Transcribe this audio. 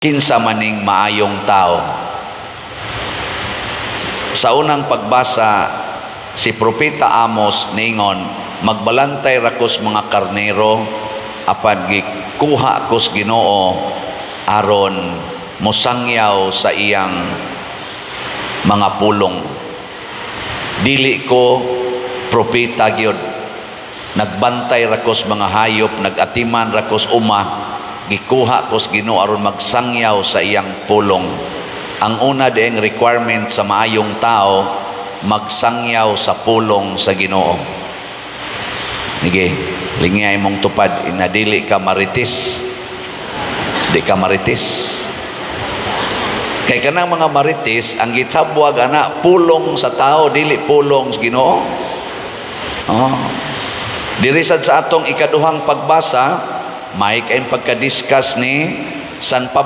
kinsa maning maayong tao. Sa unang pagbasa, si Propeta Amos ningon, magbalantay rakos mga karnero, apan gikuha kos Ginoo aron mosangyaw sa iyang mga pulong. Dili ko propeta gyud, nagbantay rakos mga hayop, nagatiman rakos gikuha kos Ginoo aron magsangyaw sa iyang pulong. Ang una dieng requirement sa maayong tao, magsangyaw sa pulong sa Ginoo. Sige, lingay mong tupad, inadili ka maritis. Di ka maritis. Kay kanang mga maritis, ang gitsabwag ana, pulong sa tao, dili pulong sa Ginoo. Dirisad sa atong ikaduhang pagbasa, may kayong pagka-discuss ni San Pablo